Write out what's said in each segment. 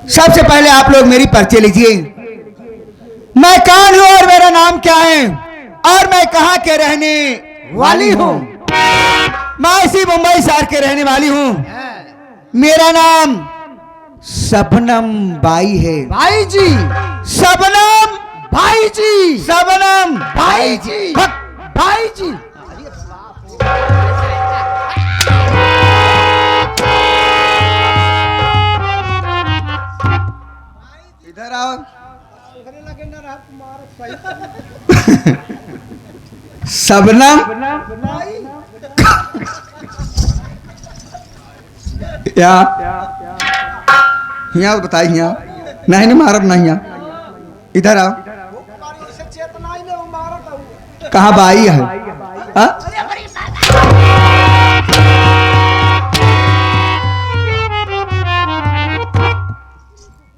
सबसे पहले आप लोग मेरी परिचय लीजिए। मैं कौन हूं और मेरा नाम क्या है और मैं कहां के रहने वाली हूं। मैं इसी मुंबई शहर के रहने वाली हूं। मेरा नाम शबनम बाई है। भाई जी, शबनम भाई जी, शबनम भाई जी, भाई जी। इधर आओ। शबनम यहाँ बताइए। यहाँ नहीं मारब नहीं। यहाँ इधर आओ। कहाँ बाई है? हाँ?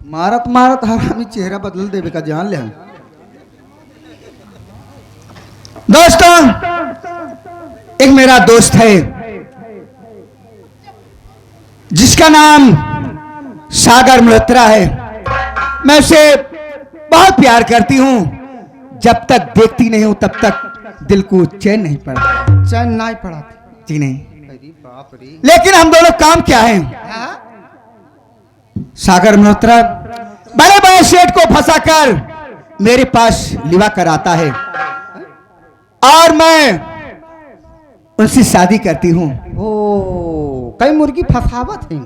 मारत मारत हरामी चेहरा बदल देवे का जान ले। दोस्तों, एक मेरा दोस्त है जिसका नाम सागर मल्होत्रा है। मैं उसे बहुत प्यार करती हूँ। जब तक देखती नहीं हूँ तब तक दिल को चैन नहीं पड़ता। चैन नहीं पड़ा जी नहीं। लेकिन हम दोनों काम क्या है? सागर मल्होत्रा बड़े बड़े सेठ को फंसाकर मेरे पास लिवा कर आता है और मैं उनसे शादी करती हूँ। ओ, कई मुर्गी फसावत है।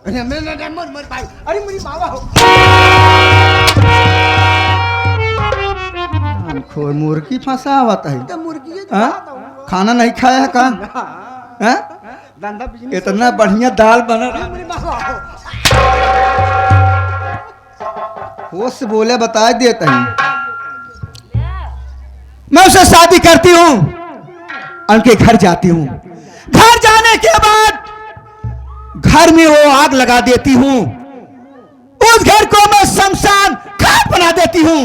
अरे मेरी बाबा हो। खोर मुर्गी फंसावत है। तो मुर्गी खाना नहीं खाया है का? इतना बढ़िया दाल बना रहा। मेरी बाबा हो। होश से बोले बता देता है। मैं उसे शादी करती हूँ, उनके घर जाती हूँ। घर जाने के बाद घर में वो आग लगा देती हूँ। उस घर को मैं शमशान घाट बना देती हूँ।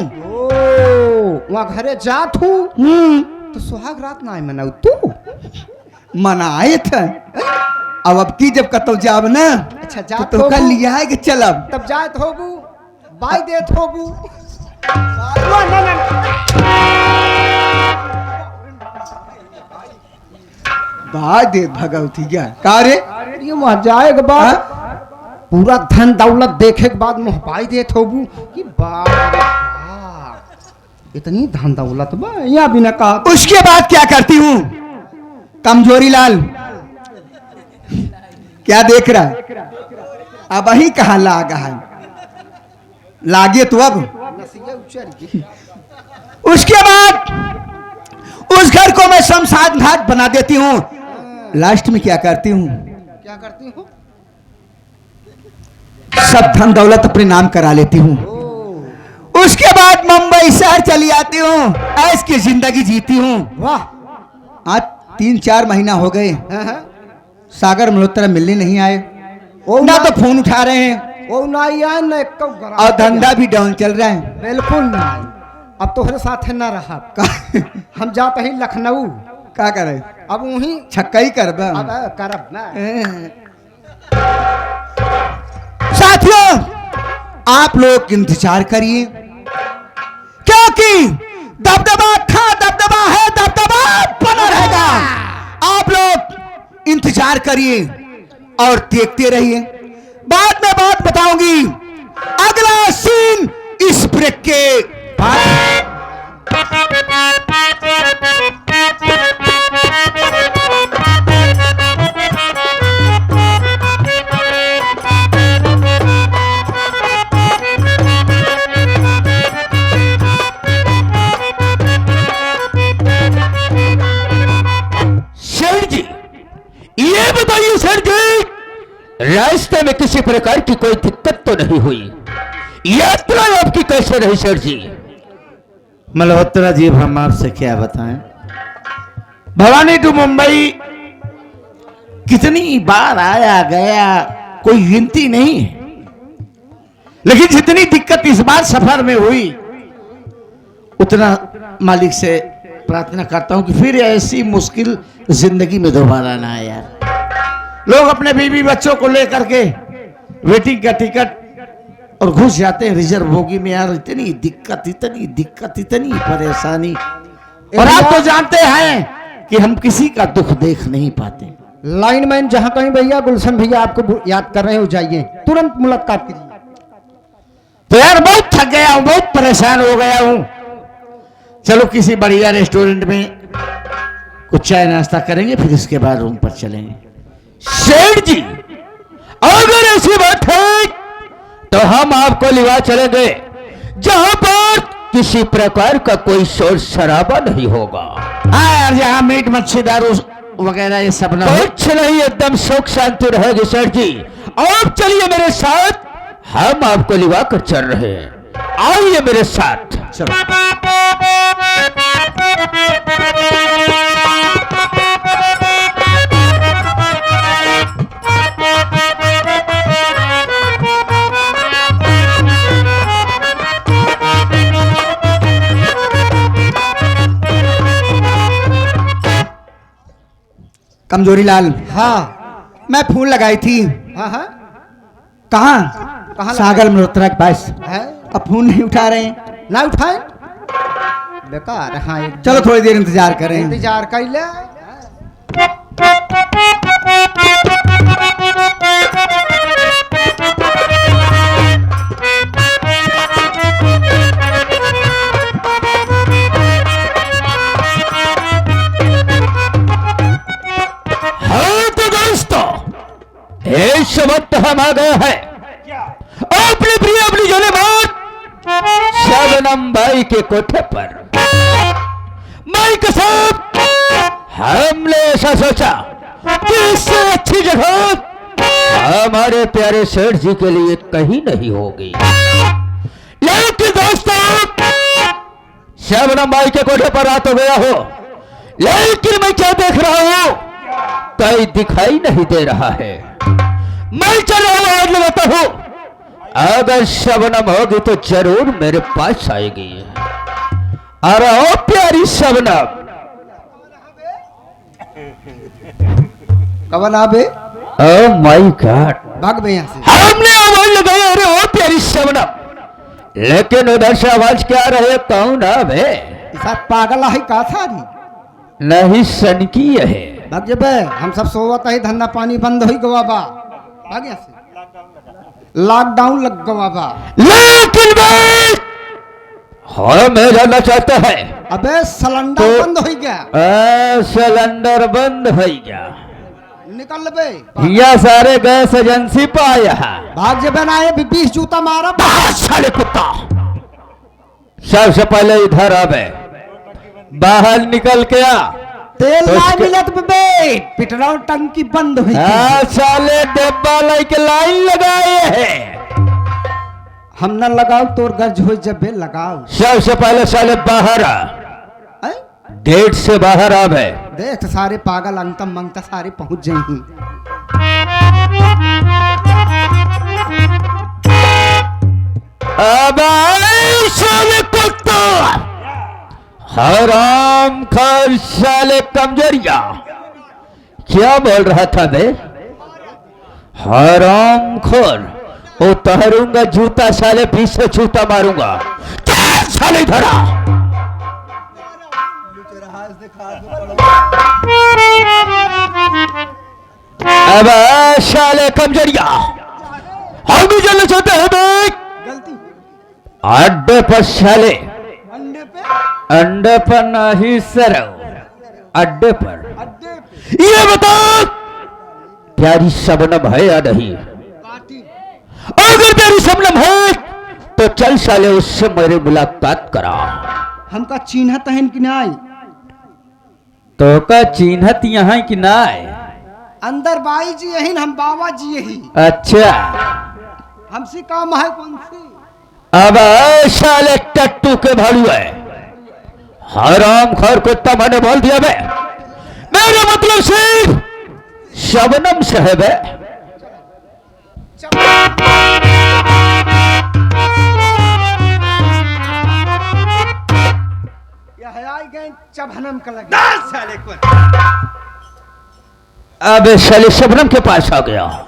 वहाँ घरे जात हूँ तो सुहाग रात ना मनाऊ तू मनाए थे। अब की जब कतो जाब ना, अच्छा तो कल लिया है कि चलब तब जात होबू बाई देत होबू। बाय दे भगवती क्या कारे ये वहाँ जाए के बाद पूरा धन दौलत देखे के बाद मोहबाई देत होबू कि बाप रे बाप, इतनी धन दौलत बा यहाँ भी ना कहा। उसके बाद क्या करती हूँ? कमजोरी लाल क्या देख रहा है? अब वही कहा लागा है, लागे तो अब। उसके बाद उस घर को मैं शमशान घाट बना देती हूँ। लास्ट में क्या करती हूँ? क्या करती हूँ? सब धन दौलत अपने नाम करा लेती हूँ। उसके बाद मुंबई शहर चली आती हूँ, ऐश की जिंदगी जीती हूँ। वाह, आज 3-4 महीना हो गए सागर मल्होत्रा मिलने नहीं आए। ना तो फोन उठा रहे हैं वो नहीं आए न और धंधा भी डाउन चल रहा है। बिल्कुल नहीं। अब तोहरे साथ न रहा। हम जाते हैं लखनऊ। क्या करे? अब वहीं छक्का ही कर करब ना। साथियों, आप लोग इंतजार करिए क्योंकि दबदबा दबदबा है, दबदबा बना रहेगा। आप लोग इंतजार करिए और देखते रहिए। बाद में बात बताऊंगी। अगला सीन इस ब्रेक के बाद। सर जी, ये बताइए सर जी, रास्ते में किसी प्रकार की कोई दिक्कत तो नहीं हुई? यात्रा आपकी कैसे रही सर जी? मल्होत्रा जी, हम आपसे क्या बताएं। भवानी टू मुंबई कितनी बार आया गया कोई गिनती नहीं है, लेकिन जितनी दिक्कत इस बार सफर में हुई उतना मालिक से प्रार्थना करता हूं कि फिर ऐसी मुश्किल जिंदगी में दोबारा ना आए। यार, लोग अपने बीवी बच्चों को लेकर के वेटिंग का टिकट और घुस जाते हैं रिजर्व बोगी में। यार इतनी दिक्कत, इतनी परेशानी। और आप तो जानते हैं कि हम किसी का दुख देख नहीं पाते। लाइनमैन जहां कहीं भैया, गुलशन भैया आपको याद कर रहे हो, जाइए तुरंत मुलाकात कीजिए। तो यार बहुत थक गया हूं, बहुत परेशान हो गया हूं। चलो किसी बढ़िया रेस्टोरेंट में कुछ चाय नाश्ता करेंगे, फिर इसके बाद रूम पर चलेंगे। सेठ जी, अगर ऐसी बात है तो हम आपको लिवा चलेंगे जहां पर किसी प्रकार का कोई शोर शराबा नहीं होगा। हाँ यार, जहाँ मीट मच्छी दारू वगैरह ये सब ना हो। कुछ नहीं, एकदम सुख शांति रहेगी सेठ जी। आप चलिए मेरे साथ, हम आपको लिवा कर चल रहे हैं। आइए मेरे साथ। चलो। कमजोरी लाल, हाँ मैं फोन लगाई थी। हाँ हाँ कहाँ सागर मल्होत्रा के पास। है, अब फोन नहीं उठा रहे हैं। ना उठाए बेकार। हाँ चलो थोड़ी देर इंतजार करें। इंतजार कर ले। इस वक्त हम आ गए हैं अपने प्रिय अपनी जाने बात शबनम बाई के कोठे पर। माई के साथ हमने ऐसा सोचा कि इससे अच्छी जगह हमारे प्यारे सेठ जी के लिए कहीं नहीं होगी। लेकिन दोस्तों, शबनम बाई के कोठे पर आ तो गया हो, लेकिन मैं क्या देख रहा हूं, कहीं दिखाई नहीं दे रहा है। मैं चल रहा हूं, आज लगाता हूं, अगर शबनम होगी तो जरूर मेरे पास आएगी। अरे ओ प्यारी शबनम, कवन आबे? ओ माय गॉड, भाग में यहाँ से। हमने आवाज लगाई, अरे ओ प्यारी शबनम, लेकिन उधर से आवाज क्या रहे, कौन अब है? साथ पागल है का सारी? नहीं, सनकी है। भाग जबे, हम सब सोवत है, धंधा पानी बंद हो गवा बा। भाग यहाँ से, लॉकडाउन लग गवा बा। लेकिन भाई मैं जानना चाहता है, अबे सिलेंडर तो- बंद हो गया। सिलेंडर बंद हो गया, निकल बे। यह सारे गैस एजेंसी पे आया है। भाग जबे ना ये 20 जूता मारा। बाहर साले कुत्ता, सबसे पहले इधर आवे, बाहर निकल के आ। तेल तो ना उसके- मिलत बे, पेट्रोल टंकी बंद हुई। साले डिब्बा लेके लाइन लगाए हैं। हम न लगाओ तोर गर्ज हो जबे लगाओ। सबसे पहले साले बाहर आ, ऐ? गेट से बाहर आवे। देख सारे पागल अंतम मंगता सारे पहुंच जाएंगे। अब आई साले कुत्ता, हराम खार साले कमजोरिया, क्या बोल रहा था बे? हराम खोर, उतारूंगा जूता साले, पीछे जूता मारूंगा। क्या साले धरा? अब साले कमजोरिया, हम भी जानना चाहते हैं बे, गलती अड्डे पर साले, अंडे पे, अंडे पर नहीं सर, अड्डे पर। अड्डे पे ये बता, प्यारी शबनम है या नहीं? पार्टी। अगर प्यारी शबनम है तो चल साले उससे मेरी मुलाकात करा। हमका चिन्ह तहन कि नहीं? तो का चिन्हत यहाँ की ना है? अंदर बाई जी यही हम बाबा जी यही। अच्छा, हमसे काम है कौन सी? अब साले टट्टू के भालू है, हराम खोर कुत्ता, मैंने बोल दिया बे, मेरा मतलब सिर्फ शबनम साहब है। यह आई गए चबहनम का लगा। अब साले शबनम के पास आ गया,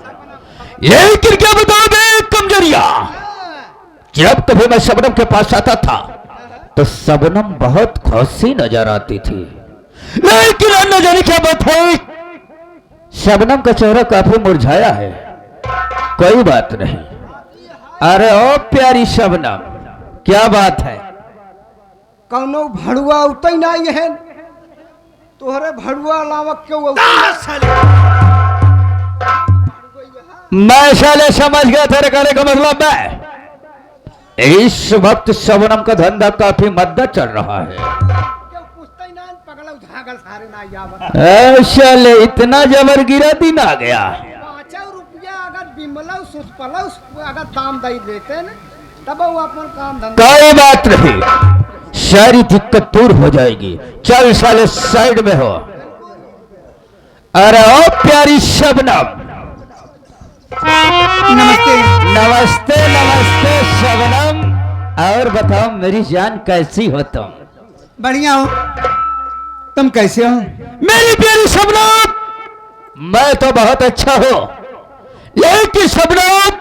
लेकिन क्या बताओ बे कमजोरिया, जब कभी मैं शबनम के पास आता था तो शबनम बहुत खुशी नजर आती थी, लेकिन अब न जाने क्या बात है, शबनम का चेहरा काफी मुरझाया है। कोई बात नहीं। अरे ओ प्यारी शबनम, क्या बात है? कौनो भड़ुआ उतई नहीं है, तोहरे भड़ुआ अलावा क्यों मैं साले समझ गया तेरे कहने का मतलब है। इस वक्त शबनम का धंधा काफी मंदा चल रहा है। साले इतना जबर गिरा दिन आ गया। 5 रुपया अगर बिमलौ सुतपलौ अगर दाम दे देते न तब वो अपन काम धंधा। कोई बात नहीं, सारी दिक्कत दूर हो जाएगी। चल साले साइड में हो। अरे ओ प्यारी शबनम, नमस्ते। नमस्ते नमस्ते शबनम। और बताओ मेरी जान कैसी हो तुम? बढ़िया हो, तुम कैसे हो? मेरी प्यारी शबनम, मैं तो बहुत अच्छा हूं, लेकिन शबनम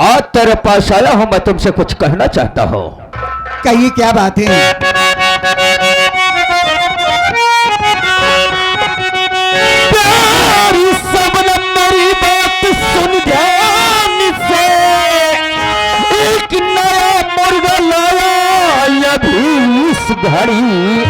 आज तेरे पास आया हूं, मैं तुमसे कुछ कहना चाहता हूं। कहिए क्या बात है? प्यारी शबनम मेरी बात सुन ध्यान से, एक नया मुर्गा लाया अभी इस घड़ी,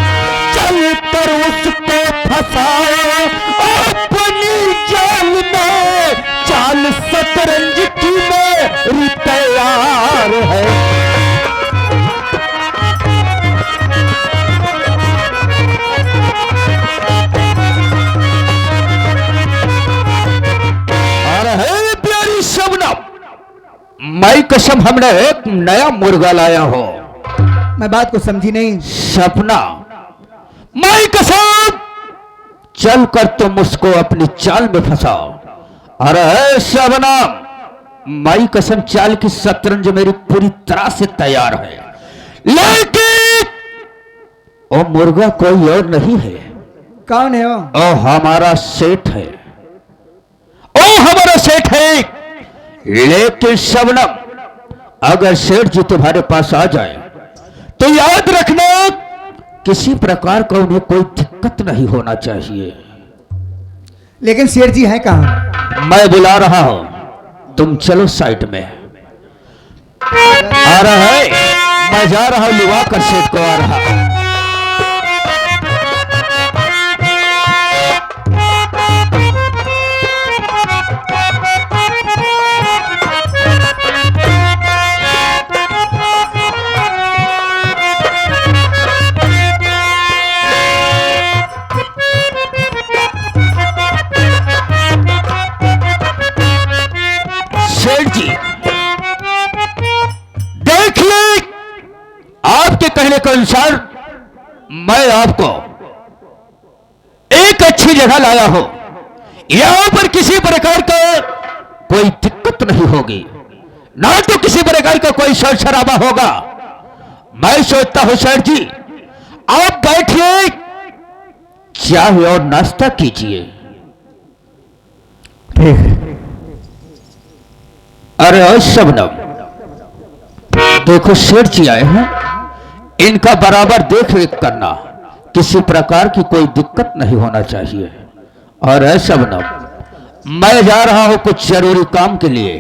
चल कर उसको फंसाए अपनी जाल में, चाल शतरंज की मेरी तैयार है। मैं कसम हमने एक नया मुर्गा लाया हो। मैं बात को समझी नहीं। सपना, मैं कसम चल कर तुम उसको अपनी चाल में फंसाओ। अरे शबनम, मैं कसम चाल की शतरंज मेरी पूरी तरह से तैयार है, लेकिन वो मुर्गा कोई और नहीं है। कौन है वो? ओ हमारा सेठ है, ओ हमारा सेठ है। लेकिन शबनम, अगर सेठ जी तुम्हारे पास आ जाए तो याद रखना, किसी प्रकार का उन्हें कोई दिक्कत नहीं होना चाहिए। लेकिन शेर जी है कहाँ? मैं बुला रहा हूं, तुम चलो साइड में। आ रहा है, मैं जा रहा हूं, लिवा कर सेठ को आ रहा। सेठ जी देख ले, आपके कहने के अनुसार मैं आपको एक अच्छी जगह लाया हूं, यहां पर किसी प्रकार का कोई दिक्कत नहीं होगी, ना तो किसी प्रकार का कोई शोर शराबा होगा। मैं सोचता हूं सेठ जी, आप बैठिए, चाय और नाश्ता कीजिए। ठीक है। अरे ओ शबनम, देखो सेठ जी आए हैं, इनका बराबर देख रेख करना, किसी प्रकार की कोई दिक्कत नहीं होना चाहिए। और ए शबनम, मैं जा रहा हूं कुछ जरूरी काम के लिए,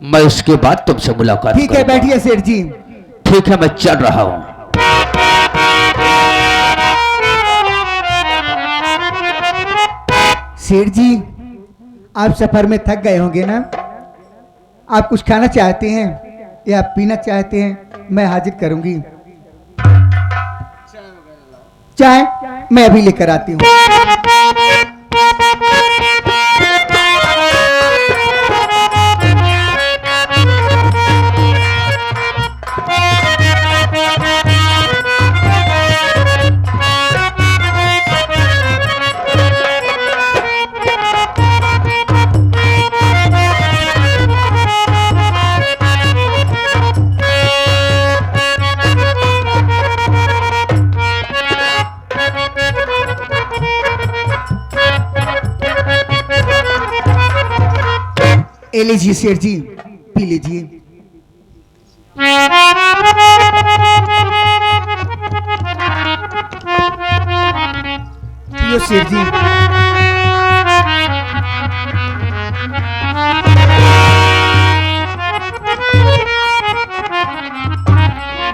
मैं उसके बाद तुमसे मुलाकात ठीक है, करूंगा। बैठिए सेठ जी। ठीक है, मैं चल रहा हूं। सेठ जी, आप सफर में थक गए होंगे ना? आप कुछ खाना चाहते हैं या पीना चाहते हैं? मैं हाजिर करूंगी। चाय मैं अभी लेकर आती हूँ। ए लीजिए सेठ जी, पी लीजिए। पियो शेर जी।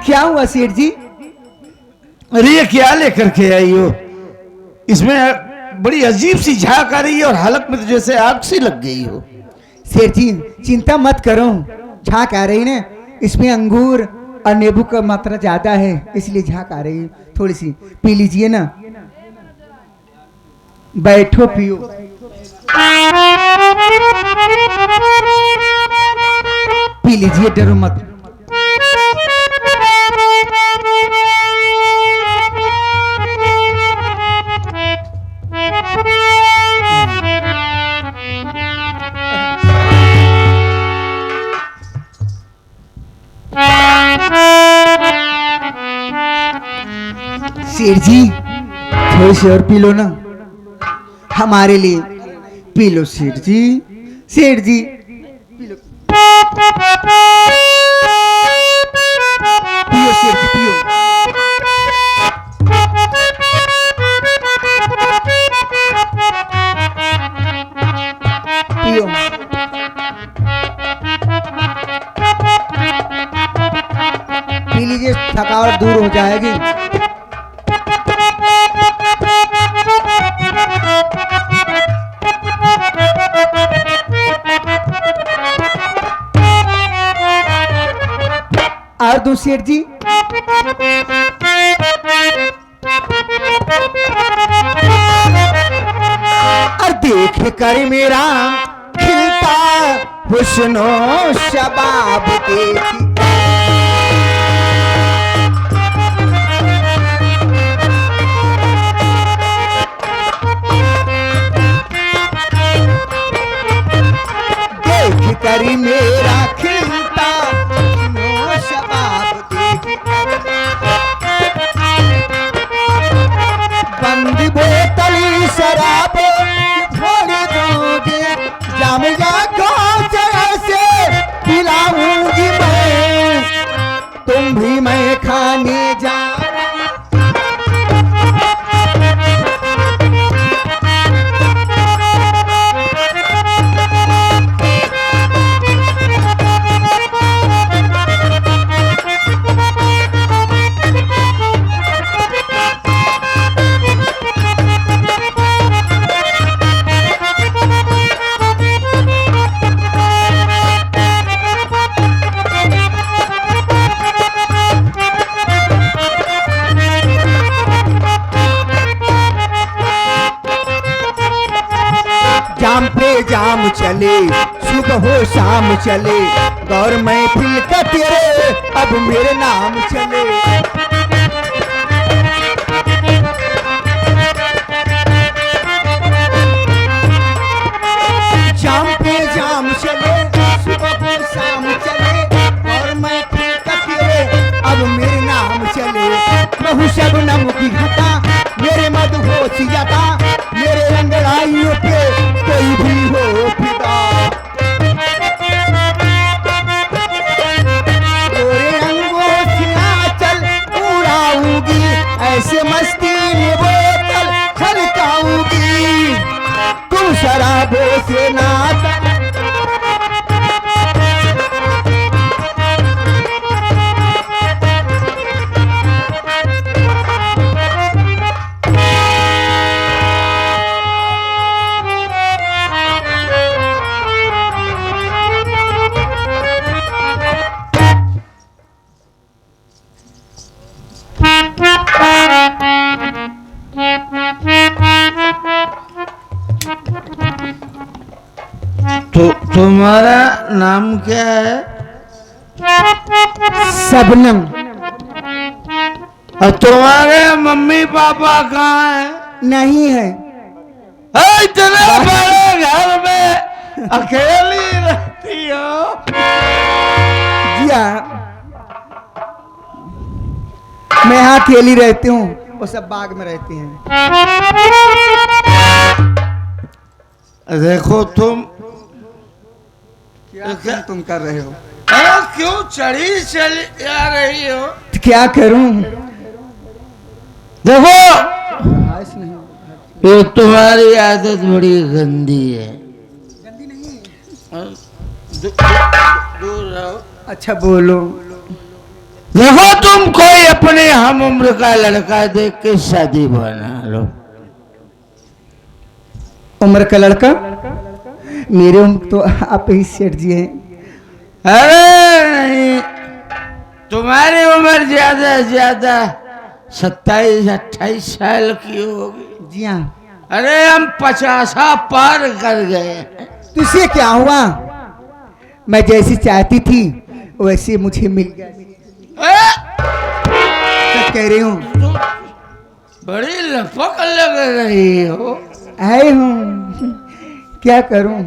क्या हुआ शेर जी? अरे ये क्या लेकर के आई हो? इसमें बड़ी अजीब सी झाग आ रही है और हालत में तो जैसे आग सी लग गई हो। शेर जी चिंता मत करो, झाग आ रही ना, इसमें अंगूर और नींबू का मात्रा ज्यादा है इसलिए झाग आ रही है। थोड़ी सी पी लीजिए ना, बैठो पियो। पी लीजिए, डरो मत। शेर जी थोड़ी सी और पी लो ना, हमारे लिए पी लो शेर जी। शेर जी पी लो, पियो शेर जी पियो। पियो पी लीजिए, थकावट दूर हो जाएगी। और दो शेर जी। और देख कर मेरा खिलता हुस्नो शबाब देखी, देख कर मेरा खिलता हुस्नो शबाब देखी, बंद बोतल शराब छोड़ दोगे, जाम या कौन से पिलाऊंगी मैं, तुम भी मैं खाने जा। जाम पे जाम चले, सुबह हो शाम चले, गौर महफिल का तेरे अब मेरे नाम चले। जाम पे जाम चले, सुबह हो शाम चले, गौर महफिल का तेरे अब मेरे नाम चले। महू शबनम की घटा मेरे मदहोश यता, मेरे रंगड़ाइयों पे कोई भी हो फिदा, गोरे रंगों से आंचल उड़ाऊंगी, ऐसे मस्ती में बोतल छलकाऊंगी, तुम शराबों से नाता। तो तुम्हारा नाम क्या है? शबनम। और तुम्हारे मम्मी पापा कहाँ हैं? नहीं है। इतने बड़े घर में अकेली रहती हो? जी हाँ, मैं यहाँ अकेली रहती हूँ, वो सब बाग में रहती हैं। देखो तुम क्या तुम कर रहे हो? क्यों चढ़ी चली आ रही हो? तो क्या करूं? देखो ये तुम्हारी आदत बड़ी गंदी है। गंदी नहीं, दूर रहो। अच्छा बोलो। देखो तुम कोई अपने हम उम्र का लड़का देख के शादी बना लो। उम्र का लड़का? मेरे उम्र तो आप ही सेठ जी हैं। अरे नहीं, तुम्हारी उम्र ज्यादा 27-28 साल की होगी। जी हाँ। अरे हम 50 पार कर गए। तो इससे क्या हुआ? मैं जैसी चाहती थी वैसे मुझे मिल गया। क्या कह रही हूँ? तुम बड़ी लपक लग रही हो। आई हूँ, क्या करूँ?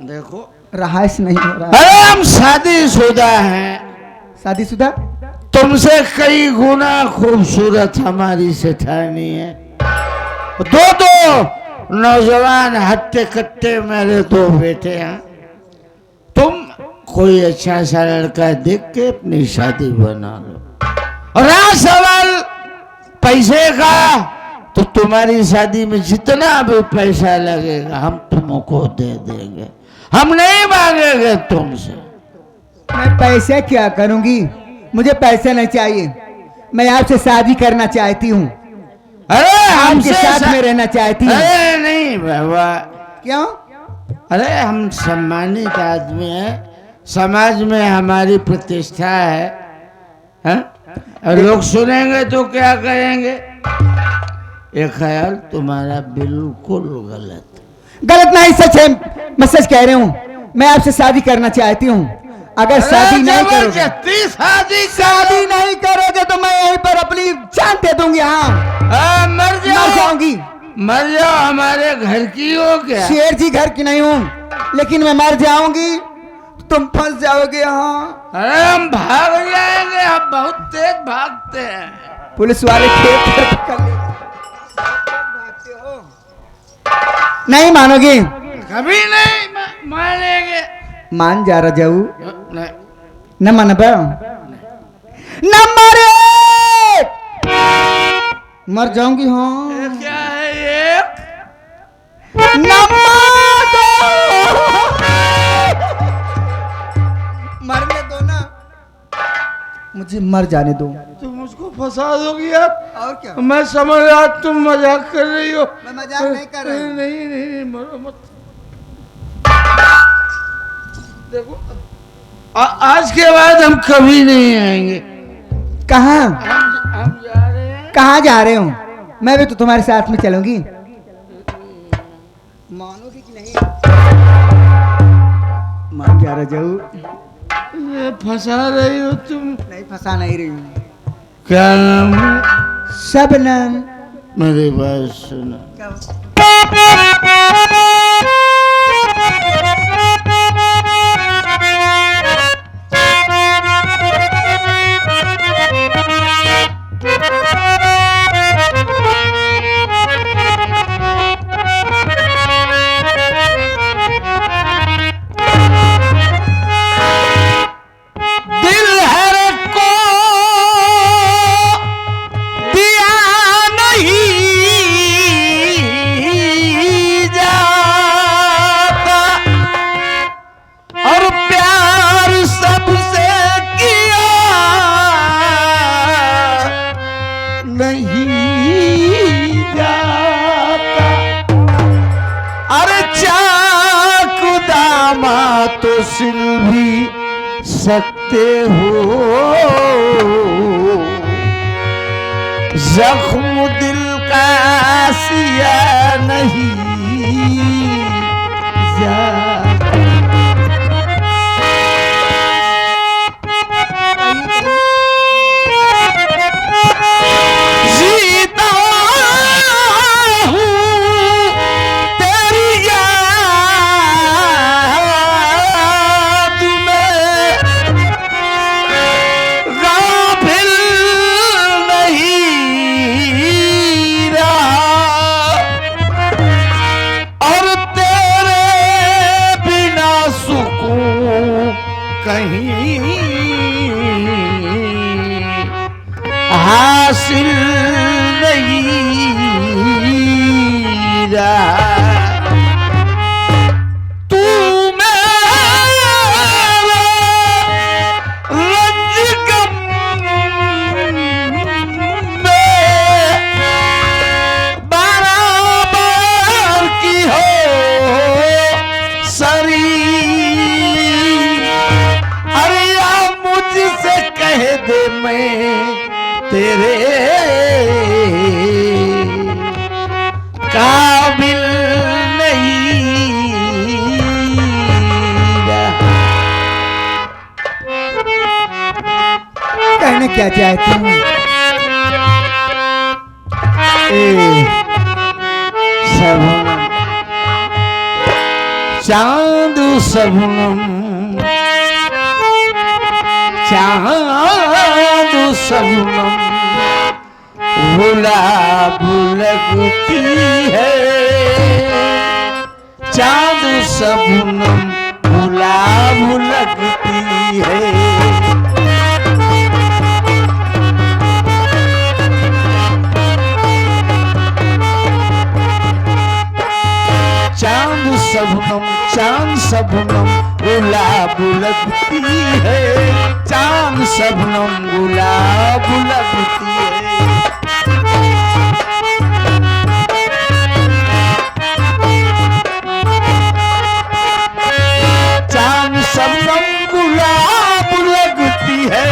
देखो रहाइश नहीं हो रहा। अरे हम शादीशुदा हैं। शादीशुदा? तुमसे कई गुना खूबसूरत हमारी सेठानी है। दो नौजवान हट्टे कट्टे मेरे 2 बेटे हैं। तुम कोई अच्छा सा लड़का देख के अपनी शादी बना लो। और रहा सवाल पैसे का, तो तुम्हारी शादी में जितना भी पैसा लगेगा हम तुमको दे देंगे। हम नहीं मांगेंगे तुमसे। मैं पैसे क्या करूंगी? मुझे पैसे नहीं चाहिए। मैं आपसे शादी करना चाहती हूँ। अरे आपके साथ में रहना चाहती हूँ। अरे नहीं बाबा। क्यों? अरे हम सम्मानित आदमी हैं, समाज में हमारी प्रतिष्ठा है, हैं? और लोग सुनेंगे तो क्या कहेंगे? ये ख्याल तुम्हारा बिल्कुल गलत नहीं, सच है। मैं सच कह रही हूँ। मैं आपसे शादी करना चाहती हूँ। अगर शादी नहीं करोगे, शादी नहीं करोगे तो मैं यहीं पर अपनी जान दे दूंगी। हाँ, मर जाऊंगी। मर जाओ। हमारे घर की हो क्या? शेर जी घर की नहीं हूँ, लेकिन मैं मर जाऊंगी तुम फंस जाओगे। हाँ, अरे हम भाग जाएंगे। हम बहुत तेज भागते हैं। पुलिस वाले खेत पर पकड़ ले। भागते हो? नहीं मानोगे? कभी नहीं मानेंगे। मान जा रहा जाऊ। नहीं, न मान नंबर 1 मर जाऊंगी। हाँ, ये क्या है ये? नंबर 2 मरने दो ना, मुझे मर जाने दो। तुम मुझको फंसा दोगी अब। और क्या? मैं समझ रहा तुम मजाक कर रही हो। मैं मजाक नहीं कर रही हूँ। नहीं मरो मत। देखो आज के बाद हम कभी नहीं आएंगे। कहाँ? हम जा रहे हैं। कहाँ जा रहे हो? मैं भी तो तुम्हारे साथ में चलूंगी। मानोगी कि नहीं? मान जा रहा जाऊ। ये फंसा रही हो तुम। नहीं, फंसा नहीं रही हूँ। क्या नाम है? शबनम। मेरी बात सुनो। सिल भी सकते हो, जख्म दिल का सिया नहीं जीता हूँ तेरी याद में, गाफिल नहीं रहा और तेरे बिना सुकून कहीं हासिल नहीं तेरे काबिल नहीं रहा। कहना क्या चाहती हूँ? शबनम चांद शबनम चांद शबनम गुलाब लगती है। चांद शबनम गुलाब लगती है। चांद शबनम गुलाब लगती है। चांद शबनम गुलाब लगती है। चांद शबनम गुलाब लगती है।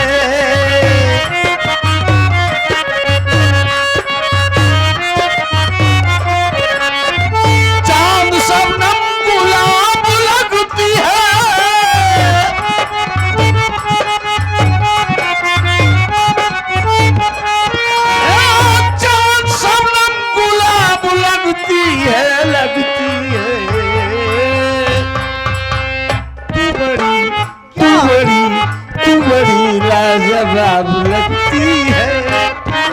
लाजवाब लगती है।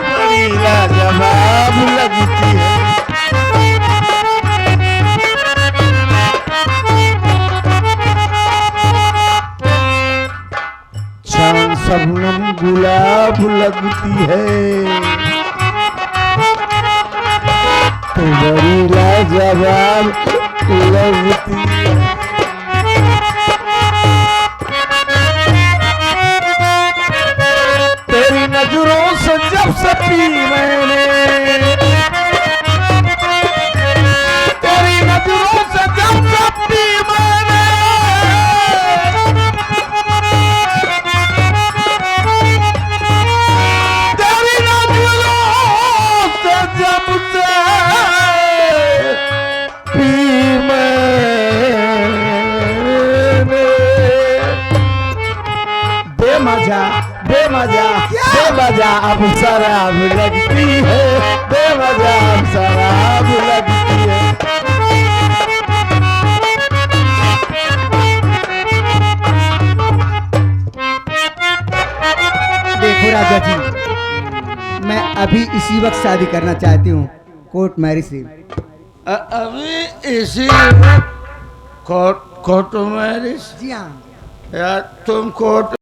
बड़ी लाजवाब लगती है। चांद शबनम गुलाब लगती है। तो बड़ी लाजवाब लगती है। नजरों से जब से पी मैंने, तेरी नजरों से जब से पी मैंने, तेरी नजरों से जब से पी मैंने। बेमजा बेमजा बेमजा अब शराब लगती है। बेमजा अब शराब लगती है। देखो राजा जी, मैं अभी इसी वक्त शादी करना चाहती हूँ, कोर्ट मैरिज से। अभी इसी कोर्ट मैरिज? जी हाँ। यार तुम कोर्ट